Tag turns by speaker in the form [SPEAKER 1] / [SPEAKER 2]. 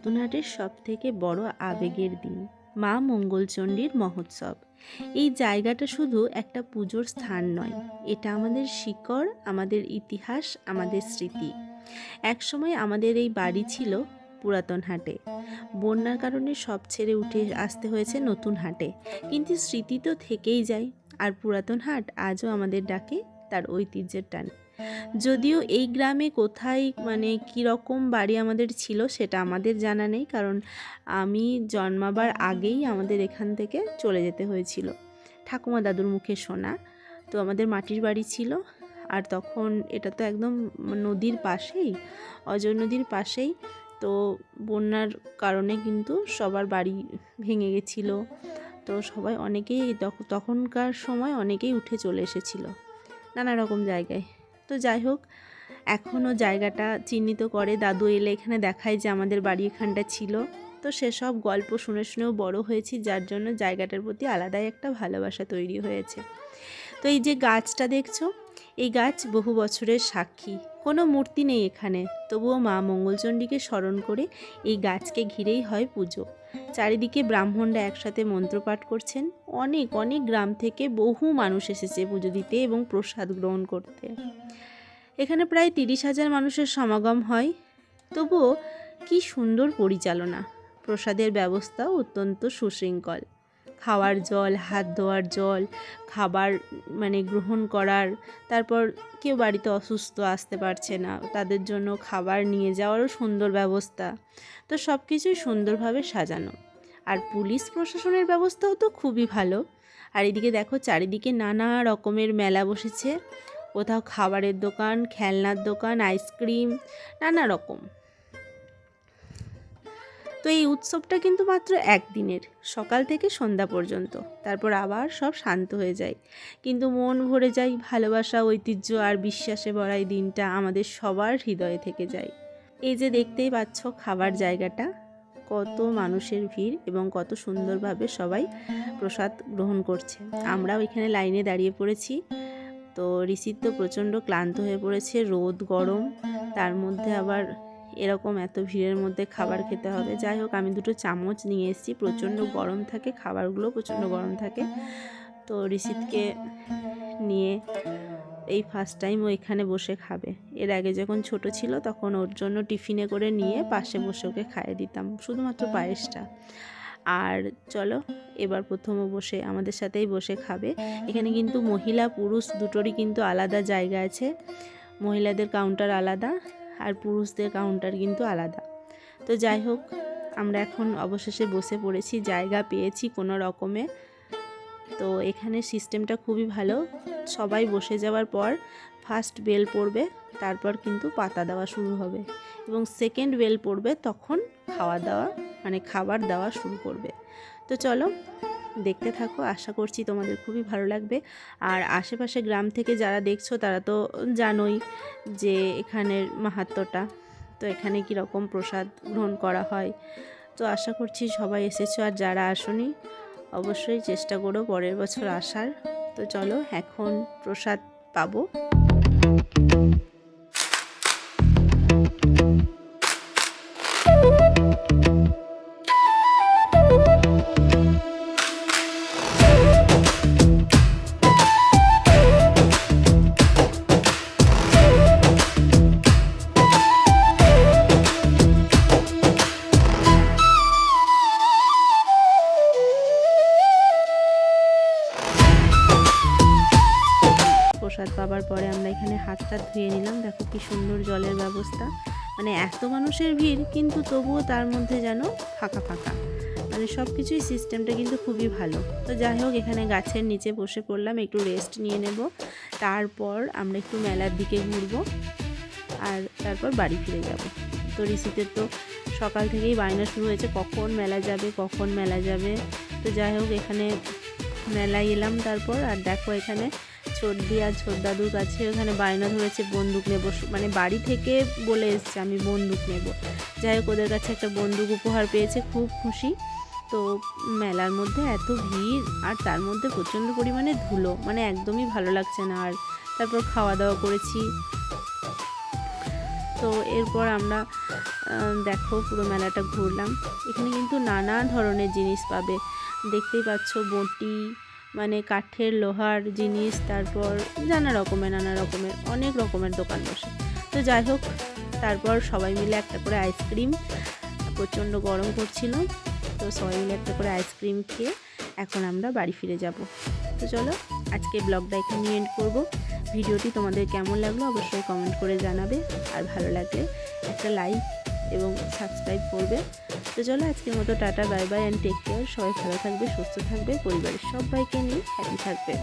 [SPEAKER 1] নতুনহাটের সবথেকে বড় আবেগের দিন, মা মঙ্গলচণ্ডীর মহোৎসব। এই জায়গাটা শুধু একটা পুজোর স্থান নয়, এটা আমাদের শিকড়, আমাদের ইতিহাস, আমাদের স্মৃতি। একসময় আমাদের এই বাড়ি ছিল পুরাতন হাটে। বন্যার কারণে সব ছেড়ে উঠে আসতে হয়েছে নতুন হাটে, কিন্তু স্মৃতি তো থেকেই যায়। আর পুরাতন হাট আজও আমাদের ডাকে তার ঐতিহ্যের টানে। যদিও এই গ্রামে কোথায় কীরকম বাড়ি আমাদের ছিল সেটা আমাদের জানা নেই, কারণ আমি জন্মাবার আগেই আমাদের এখান থেকে চলে যেতে হয়েছিল। ঠাকুমা দাদুর মুখে শোনা। তো আমাদের মাটির বাড়ি ছিল, আর তখন এটা তো একদম নদীর পাশেই, অজয় নদীর পাশেই। তো বন্যার কারণে কিন্তু সবার বাড়ি ভেঙে গেছিলো। তো সবাই অনেকেই তখনকার সময় অনেকেই উঠে চলে এসেছিল নানা রকম জায়গায়। তো যাই হোক, এখনও জায়গাটা চিহ্নিত করে। দাদু এলে এখানে দেখায় যে আমাদের বাড়ি এখানটা ছিল। তো সেসব গল্প শুনে শুনেও বড় হয়েছি, যার জন্য জায়গাটার প্রতি আলাদাই একটা ভালোবাসা তৈরি হয়েছে। তো এই যে গাছটা দেখছো, এই গাছ বহু বছরের সাক্ষী। কোনো মূর্তি নেই এখানে, তবুও মা মঙ্গলচণ্ডীকে স্মরণ করে এই গাছকে ঘিরেই হয় পুজো। চারিদিকে ব্রাহ্মণরা একসাথে মন্ত্রপাঠ করছেন। অনেক অনেক গ্রাম থেকে বহু মানুষ এসেছে পুজো দিতে এবং প্রসাদ গ্রহণ করতে। এখানে প্রায় 30,000 মানুষের সমাগম হয়। তবুও কি সুন্দর পরিচালনা। প্রসাদের ব্যবস্থাও অত্যন্ত সুশৃঙ্খল। খাওয়ার জল, হাত ধোয়ার জল, খাবার গ্রহণ করার, তারপর কেউ বাড়িতে অসুস্থ আসতে পারছে না, তাদের জন্য খাবার নিয়ে যাওয়ারও সুন্দর ব্যবস্থা। তো সব কিছুই সুন্দরভাবে সাজানো। আর পুলিশ প্রশাসনের ব্যবস্থাও তো খুবই ভালো। আর এদিকে দেখো, চারিদিকে নানা রকমের মেলা বসেছে। কোথাও খাবারের দোকান, খেলনার দোকান, আইসক্রিম, নানা রকম। তো এই উৎসবটা কিন্তু মাত্র একদিনের, সকাল থেকে সন্ধ্যা পর্যন্ত। তারপর আবার সব শান্ত হয়ে যায়, কিন্তু মন ভরে যায় ভালোবাসা, ঐতিহ্য আর বিশ্বাসে ভরা এই দিনটা আমাদের সবার হৃদয়ে থেকে যায়। এই যে দেখতেই পাচ্ছ খাবার জায়গাটা, কত মানুষের ভিড় এবং কত সুন্দরভাবে সবাই প্রসাদ গ্রহণ করছে। আমরাও এখানে লাইনে দাঁড়িয়ে পড়েছি। তো ঋষিত তো প্রচণ্ড ক্লান্ত হয়ে পড়েছে, রোদ গরম, তার মধ্যে আবার এরকম এত ভিড়ের মধ্যে খাবার খেতে হবে। যাই হোক, আমি 2টো চামচ নিয়ে এসেছি। প্রচণ্ড গরম থাকে, খাবারগুলো প্রচণ্ড গরম থাকে। তো ঋষিতকে নিয়ে এই ফার্স্ট টাইম ও এখানে বসে খাবে। এর আগে যখন ছোট ছিল তখন ওর জন্য টিফিনে করে নিয়ে পাশে বসে ওকে খাইয়ে দিতাম, শুধুমাত্র পায়েসটা। আর চলো, এবার প্রথমও বসে আমাদের সাথেই বসে খাবে। এখানে কিন্তু মহিলা পুরুষ দুটোরই কিন্তু আলাদা জায়গা আছে। মহিলাদের কাউন্টার আলাদা আর পুরুষদের কাউন্টার কিন্তু আলাদা। তো যাই হোক, আমরা এখন অবশেষে বসে পড়েছি, জায়গা পেয়েছি কোনো রকমে। তো এখানে সিস্টেমটা খুবই ভালো। সবাই বসে যাওয়ার পর ফার্স্ট বেল পড়বে, তারপর কিন্তু পাতা দেওয়া শুরু হবে, এবং সেকেন্ড বেল পড়বে, তখন খাবার দেওয়া শুরু করবে। তো চলো দেখতে থাকো, আশা করছি তোমাদের খুবই ভালো লাগবে। আর আশেপাশে গ্রাম থেকে যারা দেখছো তারা তো জানোই যে এখানের মাহাত্ম্যটা, তো এখানে কীরকম প্রসাদ গ্রহণ করা হয়। তো আশা করছি সবাই এসেছো, আর যারা আসোনি অবশ্যই চেষ্টা করো পরের বছর আসার। তো চলো এখন প্রসাদ পাবো। প্রসাদ পাবার পরে আমরা এখানে হাতটা ধুয়ে নিলাম। দেখো কি সুন্দর জলের ব্যবস্থা। এত মানুষের ভিড়, কিন্তু তবুও তার মধ্যে যেন ফাঁকা ফাঁকা, সব কিছুই সিস্টেমটা কিন্তু খুবই ভালো। তো যাই হোক, এখানে গাছের নিচে বসে পড়লাম, একটু রেস্ট নিয়ে নেব। তারপর আমরা একটু মেলার দিকে ঘুরবো, আর তারপর বাড়ি ফিরে যাব। তো ঋষিতের তো সকাল থেকেই বায়না শুরু হয়েছে, কখন মেলা যাবে কখন মেলা যাবে। তো যাই হোক, এখানে মেলায় এলাম তারপর। আর দেখো, এখানে ছোটদি আর ছোট দাদুর কাছে ওখানে বায়না ধরেছে বন্দুক নেব, বাড়ি থেকে বলে এসছে আমি বন্দুক নেব। যাই হোক, ওদের কাছে একটা বন্দুক উপহার পেয়েছে, খুব খুশি। তো মেলার মধ্যে এত ভিড়, আর তার মধ্যে প্রচণ্ড পরিমাণে ধুলো, একদমই ভালো লাগছে না। আর তারপর খাওয়া দাওয়া করেছি। তো এরপর আমরা দেখো পুরো মেলাটা ঘুরলাম। এখানে কিন্তু নানা ধরনের জিনিস পাবে, দেখতেই পাচ্ছ বঁটি, মানে কাঠের লোহার জিনিস, তারপর নানা রকমের অনেক রকমের দোকান বসে। তো যাই হোক, তারপর সবাই মিলে একটা করে আইসক্রিম, প্রচণ্ড গরম করছিল, তো সবাই মিলে একটা করে আইসক্রিম খেয়ে এখন আমরা বাড়ি ফিরে যাব। তো চলো আজকে ব্লগটা এখানে এন্ড করব। ভিডিওটি তোমাদের কেমন লাগলো অবশ্যই কমেন্ট করে জানাবে, আর ভালো লাগলে একটা লাইক এবং সাবস্ক্রাইব করবে। তো চলো আজকের মতো tata, bye bye and take care. সবাই ভালো থাকবে, সুস্থ থাকবে, পরিবারের সবাইকে নিয়ে হ্যাপি থাকবে।